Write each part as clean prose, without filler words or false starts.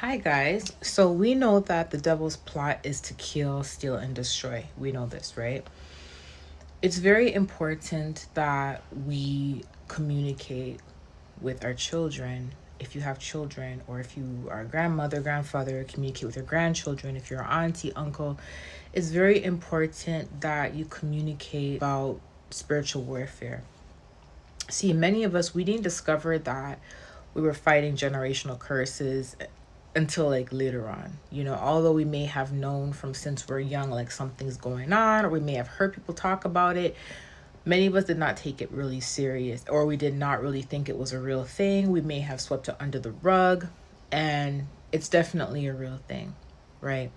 Hi, guys. So we know that the devil's plot is to kill, steal, and destroy. We know this, right? It's very important that we communicate with our children. If you have children, or if you are a grandmother, grandfather, communicate with your grandchildren. If you're an auntie, uncle, it's very important that you communicate about spiritual warfare. See, many of us, we didn't discover that we were fighting generational curses until like later on. Although we may have known from since we're young, like something's going on, or we may have heard people talk about it, many of us did not take it really serious, or we did not really think it was a real thing. We may have swept it under the rug, and it's definitely a real thing, right?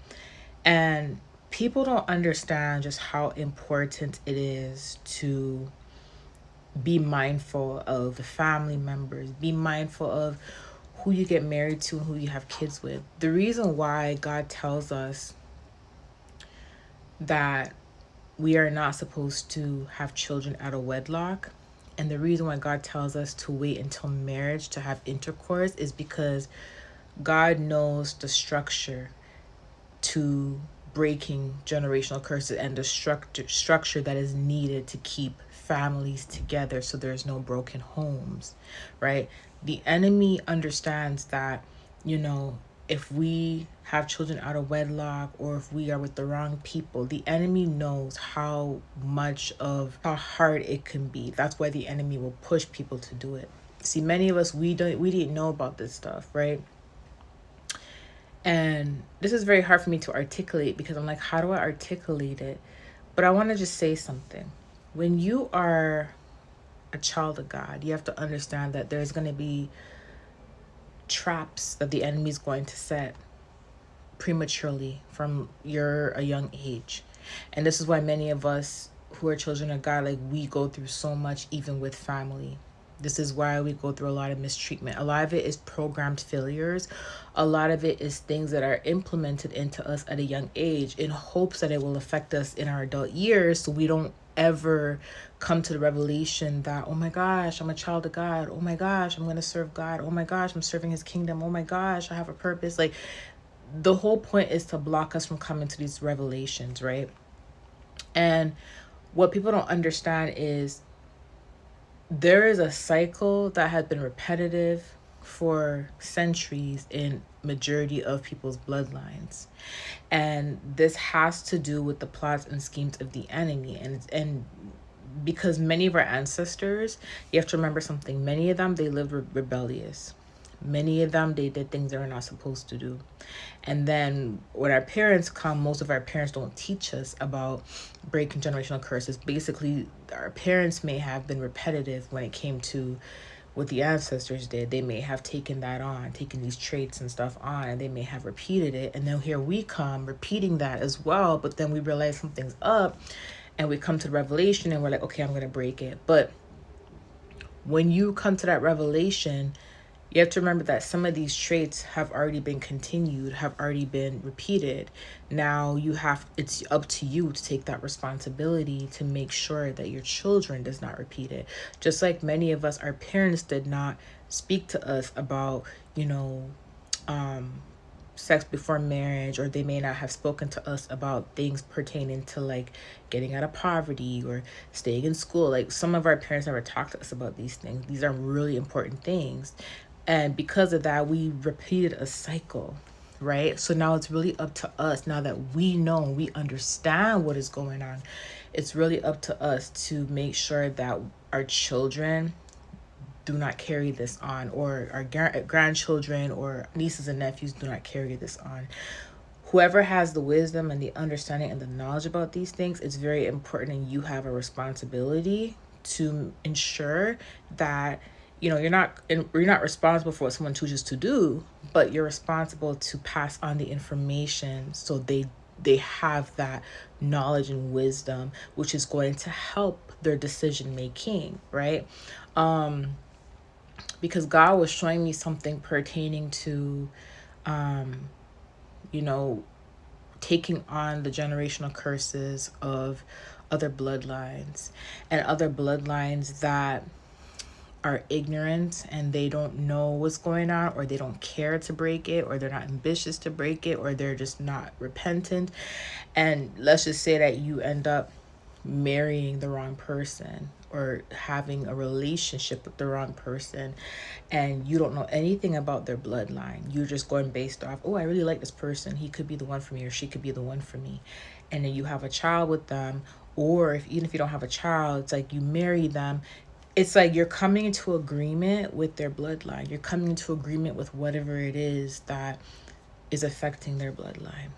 And people don't understand just how important it is to be mindful of the family members, be mindful of who you get married to and who you have kids with. The reason why God tells us that we are not supposed to have children out of wedlock, and the reason why God tells us to wait until marriage to have intercourse, is because God knows the structure to breaking generational curses, and the structure that is needed to keep families together so there's no broken homes, right? The enemy understands that, you know, if we have children out of wedlock, or if we are with the wrong people, the enemy knows how hard it can be. That's why the enemy will push people to do it. See, many of us, we didn't know about this stuff, right? And this is very hard for me to articulate, because I'm like, how do I articulate it? But I want to just say something. When you are a child of God, you have to understand that there's going to be traps that the enemy is going to set prematurely from you're a young age. And this is why many of us who are children of God, like, we go through so much, even with family. This is why we go through a lot of mistreatment. A lot of it is programmed failures. A lot of it is things that are implemented into us at a young age in hopes that it will affect us in our adult years, so we don't ever come to the revelation that, oh my gosh, I'm a child of God. Oh my gosh, I'm going to serve God. Oh my gosh, I'm serving his kingdom. Oh my gosh, I have a purpose. Like, the whole point is to block us from coming to these revelations, right? And what people don't understand is there is a cycle that has been repetitive for centuries in majority of people's bloodlines, and this has to do with the plots and schemes of the enemy. And because many of our ancestors, you have to remember something, many of them, they lived rebellious. Many of them, they did things they were not supposed to do. And then when our parents come, most of our parents don't teach us about breaking generational curses. Basically, our parents may have been repetitive when it came to what the ancestors did. They may have taken that on, taken these traits and stuff on, and they may have repeated it. And then here we come repeating that as well. But then we realize something's up, and we come to the revelation, and we're like, okay, I'm going to break it. But when you come to that revelation, you have to remember that some of these traits have already been continued, have already been repeated. Now it's up to you to take that responsibility to make sure that your children does not repeat it. Just like many of us, our parents did not speak to us about, you know, sex before marriage, or they may not have spoken to us about things pertaining to like getting out of poverty or staying in school. Like, some of our parents never talked to us about these things. These are really important things, and because of that, we repeated a cycle, right? So now it's really up to us, now that we know, we understand what is going on, it's really up to us to make sure that our children do not carry this on, or our grandchildren or nieces and nephews do not carry this on. Whoever has the wisdom and the understanding and the knowledge about these things, it's very important, and you have a responsibility to ensure that, you know, you're not responsible for what someone chooses to do, but you're responsible to pass on the information so they have that knowledge and wisdom, which is going to help their decision making, right? Because God was showing me something pertaining to, you know, taking on the generational curses of other bloodlines, and other bloodlines that are ignorant and they don't know what's going on, or they don't care to break it, or they're not ambitious to break it, or they're just not repentant. And let's just say that you end up marrying the wrong person or having a relationship with the wrong person, and you don't know anything about their bloodline. You're just going based off, oh, I really like this person, he could be the one for me, or she could be the one for me. And then you have a child with them, or even if you don't have a child, it's like you marry them. It's like you're coming into agreement with their bloodline. You're coming into agreement with whatever it is that is affecting their bloodline.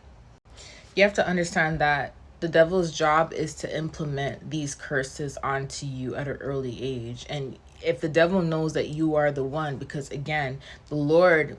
You have to understand that the devil's job is to implement these curses onto you at an early age. And if the devil knows that you are the one, because again, the Lord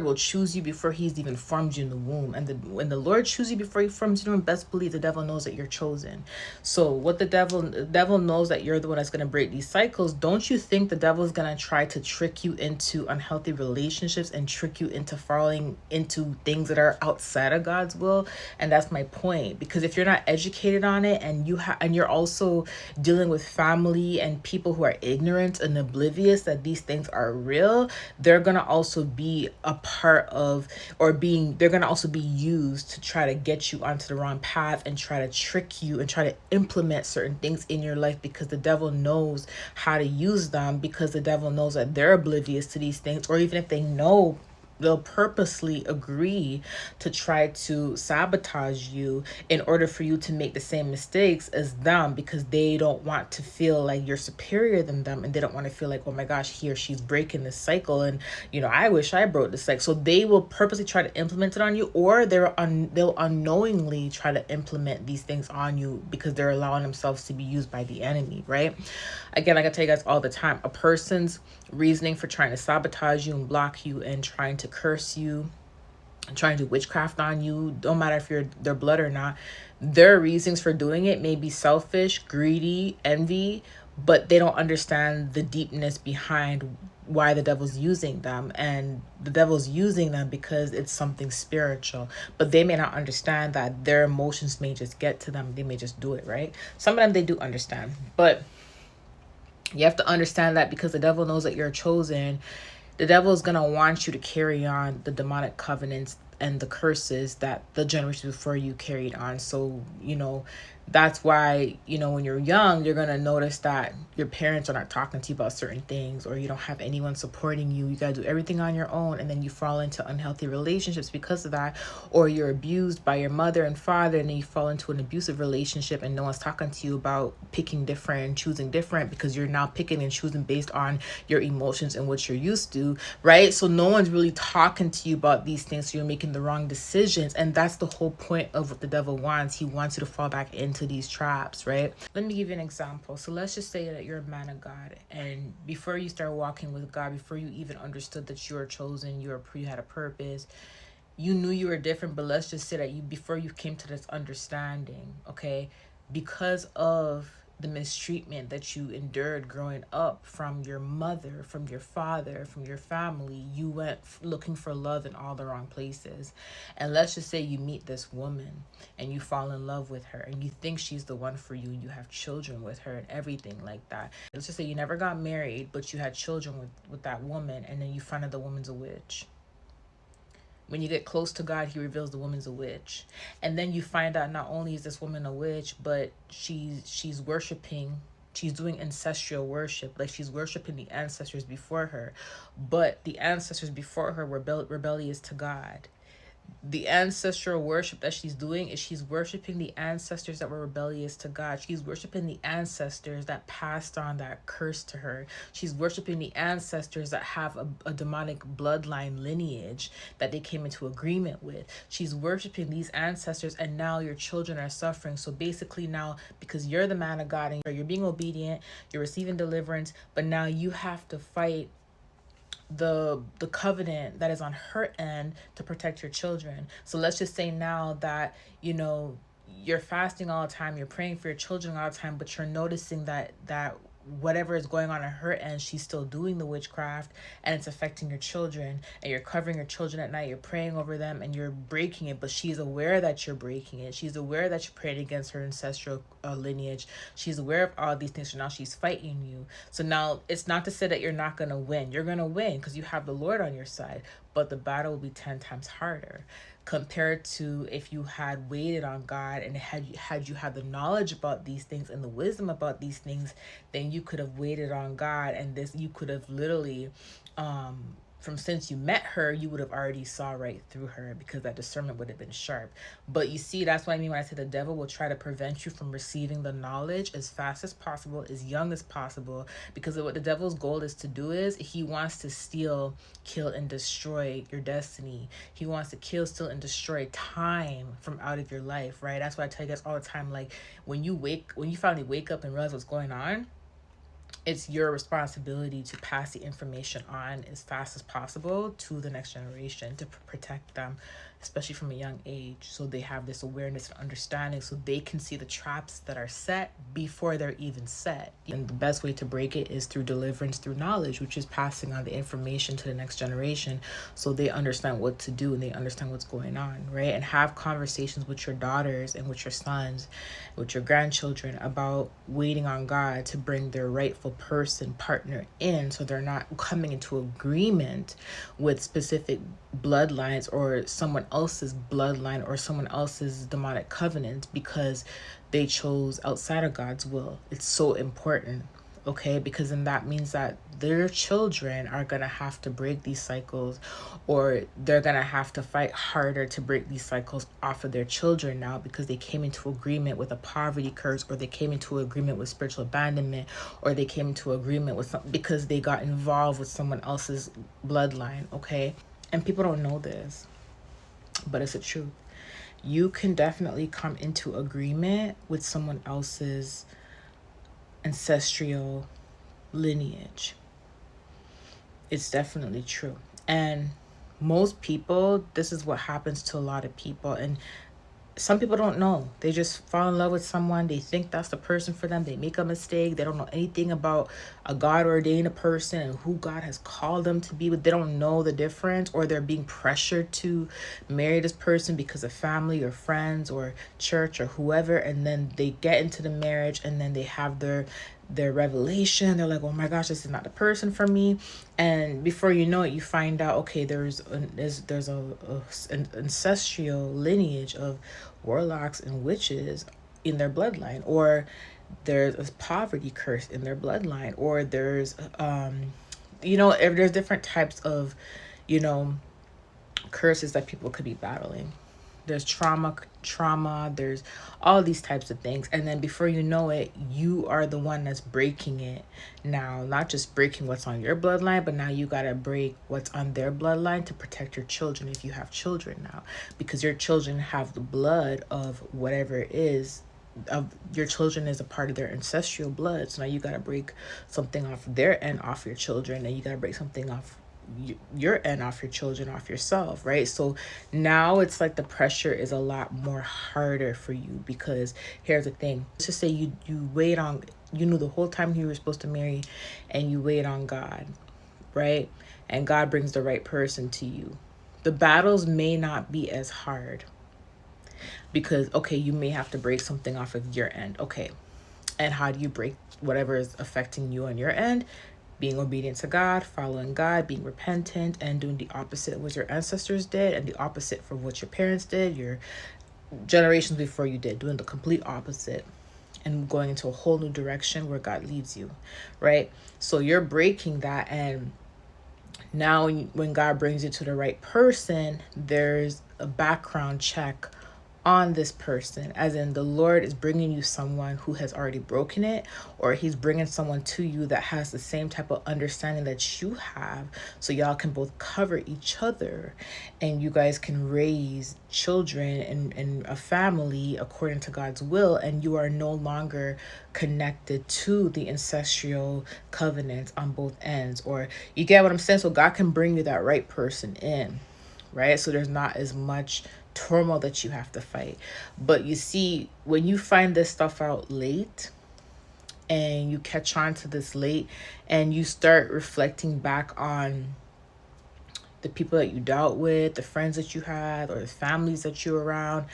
will choose you before he's even formed you in the womb. And when the Lord chooses you before he forms you in the womb, best believe the devil knows that you're chosen. So what the devil knows that you're the one that's going to break these cycles. Don't you think the devil is going to try to trick you into unhealthy relationships and trick you into falling into things that are outside of God's will? And that's my point. Because if you're not educated on it, and you're also dealing with family and people who are ignorant and oblivious that these things are real, they're going to also be a part of, they're going to also be used to try to get you onto the wrong path and try to trick you and try to implement certain things in your life, because the devil knows how to use them, because the devil knows that they're oblivious to these things. Or even if they know, they'll purposely agree to try to sabotage you in order for you to make the same mistakes as them, because they don't want to feel like you're superior than them, and they don't want to feel like, oh my gosh, he or she's breaking this cycle, and I wish I broke the cycle. So they will purposely try to implement it on you, or they'll unknowingly try to implement these things on you because they're allowing themselves to be used by the enemy, right? Again, like I tell you guys all the time, a person's reasoning for trying to sabotage you and block you and trying to curse you and trying to do witchcraft on you, don't matter if you're their blood or not, their reasons for doing it may be selfish, greedy, envy, but they don't understand the deepness behind why the devil's using them. And the devil's using them because it's something spiritual, but they may not understand that their emotions may just get to them. They may just do it, right? Some of them they do understand, but you have to understand that because the devil knows that you're chosen, the devil is going to want you to carry on the demonic covenants and the curses that the generations before you carried on. So, that's why, when you're young, you're going to notice that your parents are not talking to you about certain things, or you don't have anyone supporting you. You got to do everything on your own, and then you fall into unhealthy relationships because of that. Or you're abused by your mother and father, and then you fall into an abusive relationship, and no one's talking to you about picking different and choosing different, because you're now picking and choosing based on your emotions and what you're used to, right? So no one's really talking to you about these things, so you're making the wrong decisions. And that's the whole point of what the devil wants. He wants you to fall back into these traps, right? Let me give you an example. So let's just say that you're a man of God, and before you start walking with God, before you even understood that you were chosen, you had a purpose, you knew you were different. But let's just say that before you came to this understanding, okay, because of the mistreatment that you endured growing up from your mother, from your father, from your family, you went looking for love in all the wrong places. And let's just say you meet this woman and you fall in love with her, and you think she's the one for you, and you have children with her and everything like that. Let's just say you never got married, but you had children with that woman, and then you find out the woman's a witch. When you get close to God, he reveals the woman's a witch. And then you find out not only is this woman a witch, but she's worshiping, she's doing ancestral worship. Like, she's worshiping the ancestors before her. But the ancestors before her were rebellious to God. The ancestral worship that she's doing is she's worshiping the ancestors that were rebellious to God. She's worshiping the ancestors that passed on that curse to her. She's worshiping the ancestors that have a demonic bloodline lineage that they came into agreement with. She's worshiping these ancestors, and now your children are suffering. So basically now, because you're the man of God and you're being obedient, you're receiving deliverance, but now you have to fight the covenant that is on her end to protect your children. So let's just say now that you're fasting all the time, you're praying for your children all the time, but you're noticing that whatever is going on her end, she's still doing the witchcraft, and it's affecting your children, and you're covering your children at night, you're praying over them, and you're breaking it. But she's aware that you're breaking it. She's aware that you prayed against her ancestral lineage. She's aware of all these things. So now she's fighting you. So now it's not to say that you're not going to win. You're going to win because you have the Lord on your side, but the battle will be 10 times harder compared to if you had waited on God and had you had the knowledge about these things and the wisdom about these things. Then you could have waited on God, and this you could have literally from since you met her, you would have already saw right through her, because that discernment would have been sharp. But you see, that's what I mean when I say the devil will try to prevent you from receiving the knowledge as fast as possible, as young as possible, because of what the devil's goal is to do is he wants to steal, kill, and destroy your destiny. He wants to kill, steal, and destroy time from out of your life, right? That's why I tell you guys all the time, like when you finally wake up and realize what's going on, it's your responsibility to pass the information on as fast as possible to the next generation to protect them, especially from a young age, so they have this awareness and understanding, so they can see the traps that are set before they're even set. And the best way to break it is through deliverance, through knowledge, which is passing on the information to the next generation, so they understand what to do and they understand what's going on, right? And have conversations with your daughters and with your sons, with your grandchildren, about waiting on God to bring their rightful partner in, so they're not coming into agreement with specific bloodlines or someone else's bloodline or someone else's demonic covenant because they chose outside of God's will. It's so important, okay? Because then that means that their children are going to have to break these cycles, or they're going to have to fight harder to break these cycles off of their children now, because they came into agreement with a poverty curse, or they came into agreement with spiritual abandonment, or they came into agreement with because they got involved with someone else's bloodline, okay? And people don't know this, but it's the truth. You can definitely come into agreement with someone else's ancestral lineage. It's definitely true. And most people, this is what happens to a lot of people. And some people don't know. They just fall in love with someone. They think that's the person for them. They make a mistake. They don't know anything about a God-ordained person and who God has called them to be with. They don't know the difference, or they're being pressured to marry this person because of family or friends or church or whoever. And then they get into the marriage, and then they have their revelation. They're like, oh my gosh, this is not the person for me. And before you know it, you find out, okay, there's an ancestral lineage of warlocks and witches in their bloodline, or there's a poverty curse in their bloodline, or there's if there's different types of curses that people could be battling. There's trauma, there's all these types of things. And then before you know it, you are the one that's breaking it now. Not just breaking what's on your bloodline, but now you got to break what's on their bloodline to protect your children if you have children now. Because your children have the blood of whatever it is. Of your children is a part of their ancestral blood. So now you got to break something off their end off your children, and you got to break something off your end off your children, off yourself, right? So now it's like the pressure is a lot more harder for you, because here's the thing. Let's just say you knew the whole time you were supposed to marry, and you wait on God, right? And God brings the right person to you. The battles may not be as hard, because okay, you may have to break something off of your end. Okay, and how do you break whatever is affecting you on your end? Being obedient to God, following God, being repentant, and doing the opposite of what your ancestors did, and the opposite for what your parents did, your generations before you did, doing the complete opposite, and going into a whole new direction where God leads you, right? So you're breaking that, and now when God brings you to the right person, there's a background check on this person, as in the Lord is bringing you someone who has already broken it, or he's bringing someone to you that has the same type of understanding that you have, so y'all can both cover each other, and you guys can raise children and a family according to God's will, and you are no longer connected to the ancestral covenants on both ends. Or you get what I'm saying? So God can bring you that right person in, right? So there's not as much turmoil that you have to fight. But you see, when you find this stuff out late, and you catch on to this late, and you start reflecting back on the people that you dealt with, the friends that you had, or the families that you were around.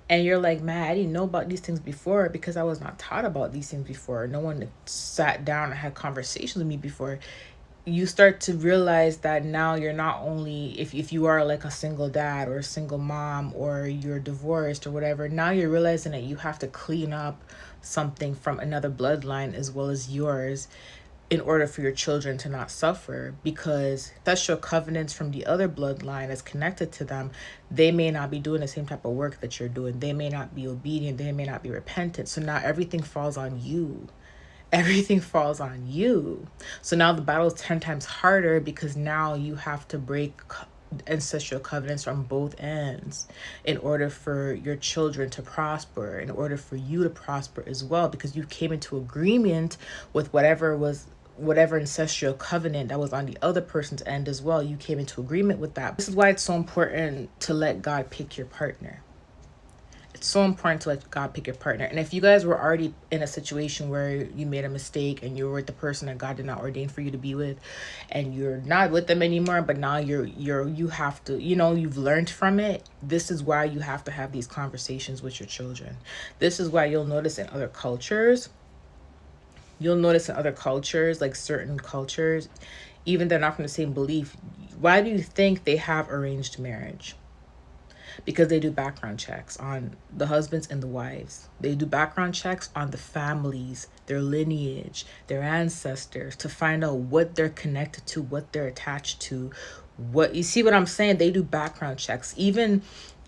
And you're like, man, I didn't know about these things before because I was not taught about these things before. No one sat down and had conversations with me before. You start to realize that now you're not only, if you are like a single dad or a single mom or you're divorced or whatever, now you're realizing that you have to clean up something from another bloodline as well as yours in order for your children to not suffer, because ancestral covenants from the other bloodline is connected to them. They may not be doing the same type of work that you're doing. They may not be obedient. They may not be repentant. So now everything falls on you. Everything falls on you. So now the battle is 10 times harder because now you have to break ancestral covenants from both ends in order for your children to prosper, in order for you to prosper as well, because you came into agreement with whatever ancestral covenant that was on the other person's end as well. You came into agreement with that. This is why it's so important to let God pick your partner. It's so important to let God pick your partner. And if you guys were already in a situation where you made a mistake and you were with the person that God did not ordain for you to be with, and you're not with them anymore, but now you have to, you've learned from it. This is why you have to have these conversations with your children. This is why you'll notice in other cultures, like certain cultures, even they're not from the same belief. Why do you think they have arranged marriage? Because they do background checks on the husbands and the wives. They do background checks on the families, their lineage, their ancestors, to find out what they're connected to, what they're attached to. What you see what I'm saying? They do background checks. Even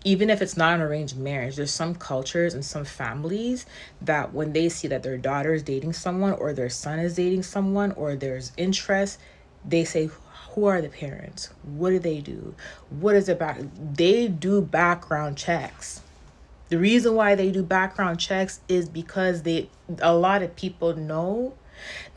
if it's not an arranged marriage, there's some cultures and some families that when they see that their daughter is dating someone or their son is dating someone or there's interest, they say, who are the parents? What do they do? What is it back? They do background checks. The reason why they do background checks is because a lot of people know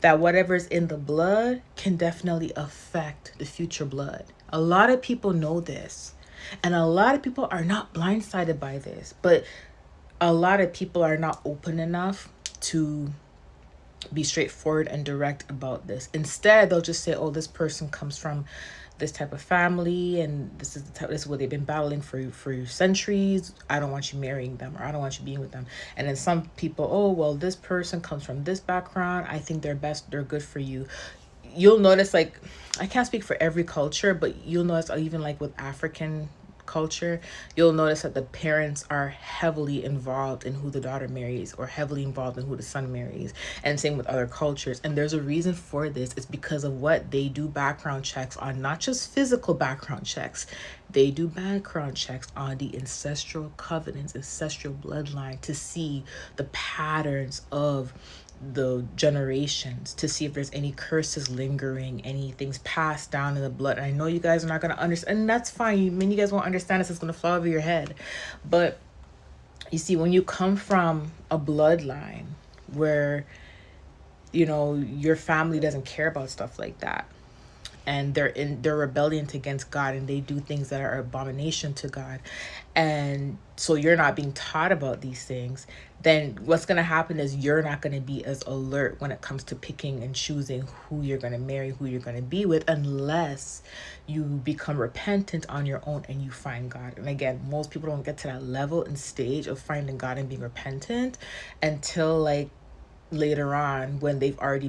that whatever's in the blood can definitely affect the future blood. A lot of people know this. And a lot of people are not blindsided by this. But a lot of people are not open enough to be straightforward and direct about this. Instead, they'll just say, oh, this person comes from this type of family and this is what they've been battling for centuries. I don't want you marrying them, or I don't want you being with them. And then some people, oh, well, this person comes from this background. I think they're good for you. You'll notice, like, I can't speak for every culture, but you'll notice even like with African culture, you'll notice that the parents are heavily involved in who the daughter marries or heavily involved in who the son marries, and same with other cultures. And there's a reason for this. It's because of what they do background checks on, not just physical background checks. They do background checks on the ancestral covenants, ancestral bloodline, to see the patterns of the generations, to see if there's any curses lingering, anything's passed down in the blood. And I know you guys are not going to understand, and that's fine. You guys won't understand this. It's going to fall over your head. But you see, when you come from a bloodline where, your family doesn't care about stuff like that, and they're rebellion against God, and they do things that are abomination to God, and so you're not being taught about these things, then what's going to happen is you're not going to be as alert when it comes to picking and choosing who you're going to marry, who you're going to be with, unless you become repentant on your own and you find God. And again, most people don't get to that level and stage of finding God and being repentant until like later on, when they've already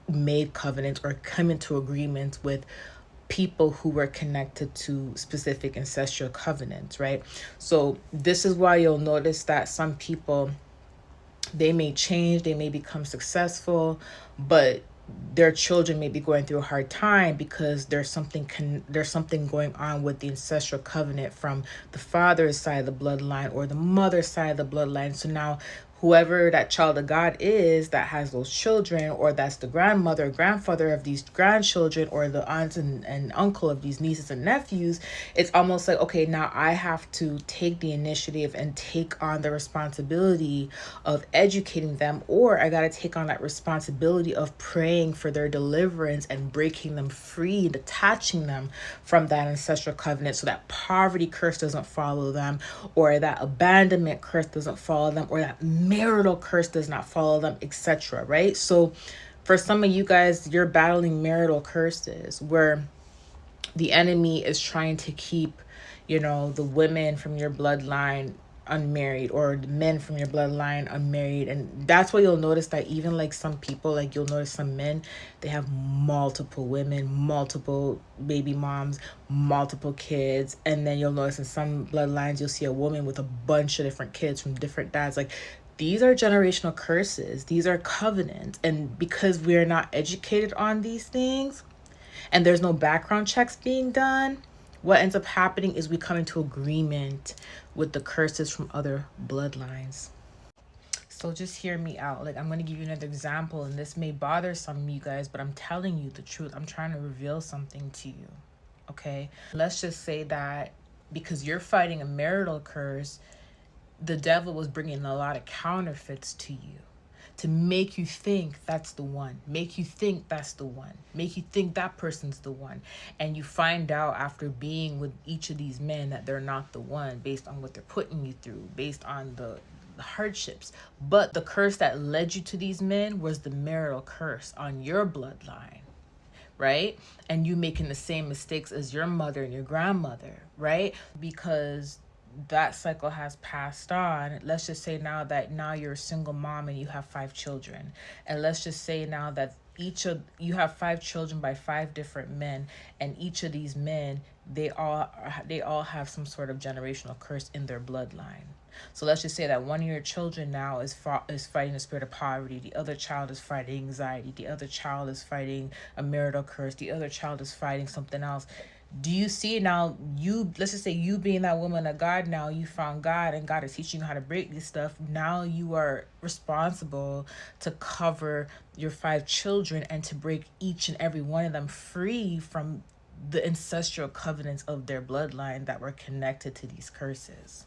made covenants or come into agreements with people who were connected to specific ancestral covenants, right? So this is why you'll notice that some people, they may change, they may become successful, but their children may be going through a hard time because there's something going on with the ancestral covenant from the father's side of the bloodline or the mother's side of the bloodline. So now whoever that child of God is that has those children, or that's the grandmother, grandfather of these grandchildren, or the aunts and uncle of these nieces and nephews, it's almost like, okay, now I have to take the initiative and take on the responsibility of educating them, or I got to take on that responsibility of praying for their deliverance and breaking them free, detaching them from that ancestral covenant so that poverty curse doesn't follow them, or that abandonment curse doesn't follow them, or that marital curse does not follow them, etc. Right? So for some of you guys, you're battling marital curses where the enemy is trying to keep, the women from your bloodline unmarried, or the men from your bloodline unmarried. And that's why you'll notice that even like some people, like you'll notice some men, they have multiple women, multiple baby moms, multiple kids. And then you'll notice in some bloodlines, you'll see a woman with a bunch of different kids from different dads. Like, these are generational curses. These are covenants. And because we're not educated on these things, and there's no background checks being done, what ends up happening is we come into agreement with the curses from other bloodlines. So just hear me out. Like, I'm going to give you another example, and this may bother some of you guys, but I'm telling you the truth. I'm trying to reveal something to you. Okay? Let's just say that because you're fighting a marital curse, the devil was bringing a lot of counterfeits to you to make you think that's the one, make you think that's the one, make you think that person's the one. And you find out after being with each of these men that they're not the one, based on what they're putting you through, based on the hardships. But the curse that led you to these men was the marital curse on your bloodline, right? And you making the same mistakes as your mother and your grandmother, right? Because that cycle has passed on. Let's just say now you're a single mom and you have 5 children. And let's just say now that you have 5 children by 5 different men, and each of these men, they all have some sort of generational curse in their bloodline. So let's just say that one of your children now is fighting the spirit of poverty. The other child is fighting anxiety. The other child is fighting a marital curse. The other child is fighting something else. Do you see now, let's just say you being that woman of God, now you found God and God is teaching you how to break this stuff. Now you are responsible to cover your 5 children and to break each and every one of them free from the ancestral covenants of their bloodline that were connected to these curses.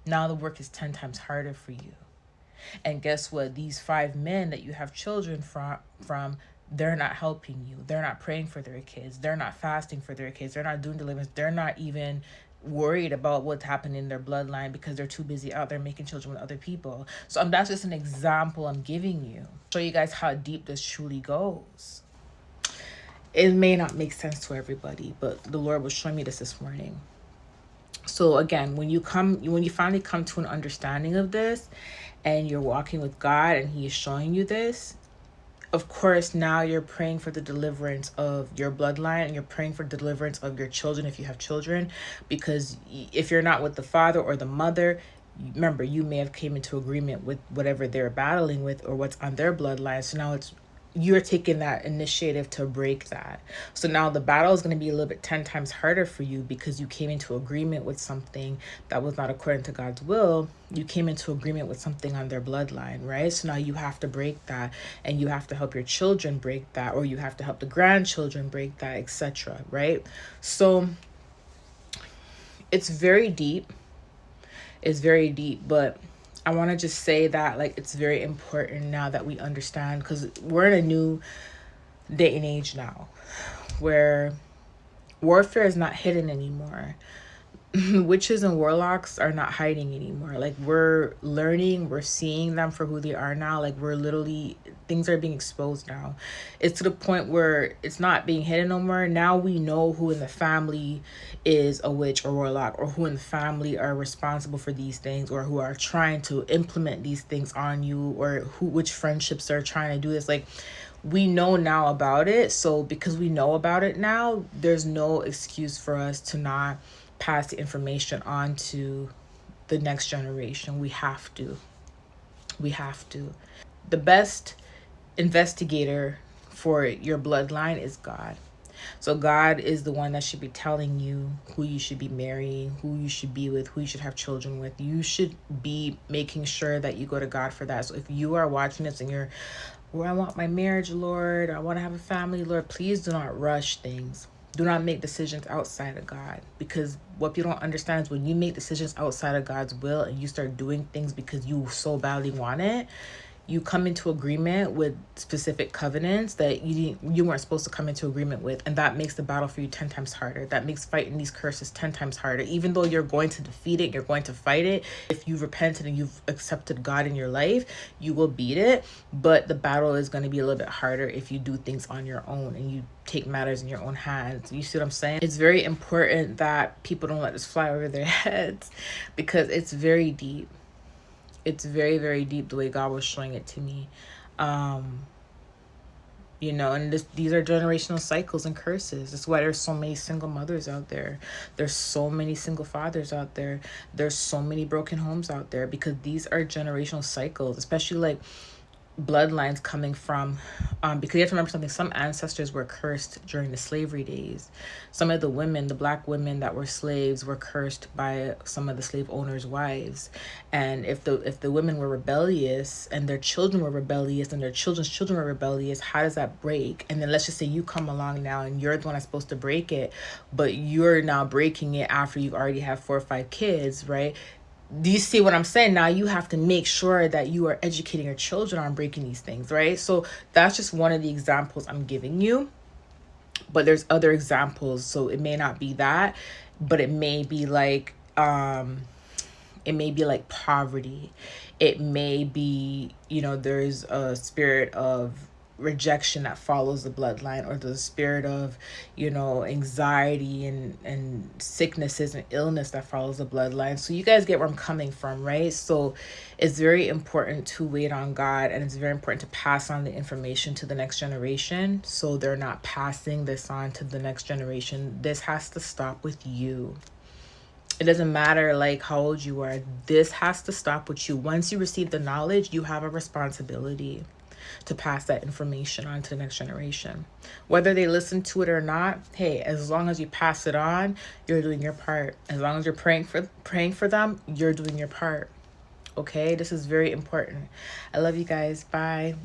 Now the work is 10 times harder for you. And guess what? These 5 men that you have children from, they're not helping you. They're not praying for their kids. They're not fasting for their kids. They're not doing deliverance. They're not even worried about what's happening in their bloodline because they're too busy out there making children with other people. So that's just an example I'm giving you. Show you guys how deep this truly goes. It may not make sense to everybody, but the Lord was showing me this morning. So again, when you finally come to an understanding of this and you're walking with God and He is showing you this, of course, now you're praying for the deliverance of your bloodline, and you're praying for deliverance of your children if you have children, because if you're not with the father or the mother, remember, you may have came into agreement with whatever they're battling with or what's on their bloodline. So now you're taking that initiative to break that. So now the battle is going to be a little bit 10 times harder for you because you came into agreement with something that was not according to God's will. You came into agreement with something on their bloodline, right? So now you have to break that, and you have to help your children break that, or you have to help the grandchildren break that, etc., right? So it's very deep. It's very deep, but I want to just say that, like, it's very important now that we understand, because we're in a new day and age now where warfare is not hidden anymore. Witches and warlocks are not hiding anymore. Like, we're learning, we're seeing them for who they are now. Like, things are being exposed now. It's to the point where it's not being hidden no more. Now we know who in the family is a witch or warlock, or who in the family are responsible for these things, or who are trying to implement these things on you, or which friendships are trying to do this. Like, we know now about it. So because we know about it now, there's no excuse for us to not pass the information on to the next generation. We have to. The best investigator for your bloodline is God. So God is the one that should be telling you who you should be marrying, who you should be with, who you should have children with. You should be making sure that you go to God for that. So if you are watching this and you're, I want my marriage, Lord, I want to have a family, Lord, please do not rush things. Do not make decisions outside of God, because what people don't understand is when you make decisions outside of God's will and you start doing things because you so badly want it, you come into agreement with specific covenants that you weren't supposed to come into agreement with, and that makes the battle for you 10 times harder. That makes fighting these curses 10 times harder. Even though you're going to defeat it, you're going to fight it. If you've repented and you've accepted God in your life, you will beat it. But the battle is going to be a little bit harder if you do things on your own and you take matters in your own hands. You see what I'm saying? It's very important that people don't let this fly over their heads, because it's very deep. It's very, very deep the way God was showing it to me. You know, and these are generational cycles and curses. That's why there's so many single mothers out there. There's so many single fathers out there. There's so many broken homes out there, because these are generational cycles, especially like bloodlines coming from, because you have to remember something. Some ancestors were cursed during the slavery days. Some of the women, the black women that were slaves, were cursed by some of the slave owners' wives. And if the women were rebellious and their children were rebellious and their children's children were rebellious, how does that break? And then let's just say you come along now and you're the one that's supposed to break it, but you're now breaking it after you've already had 4 or 5 kids, right? Do you see what I'm saying? Now you have to make sure that you are educating your children on breaking these things, right? So that's just one of the examples I'm giving you. But there's other examples. So it may not be that, but it may be like poverty. It may be, there's a spirit of rejection that follows the bloodline, or the spirit of, anxiety and sicknesses and illness that follows the bloodline. So you guys get where I'm coming from, right? So it's very important to wait on God, and it's very important to pass on the information to the next generation, so they're not passing this on to the next generation. This has to stop with you. It doesn't matter like how old you are. This has to stop with you. Once you receive the knowledge, you have a responsibility to pass that information on to the next generation. Whether they listen to it or not, hey, as long as you pass it on, you're doing your part. As long as you're praying for them, you're doing your part. Okay? This is very important. I love you guys. Bye.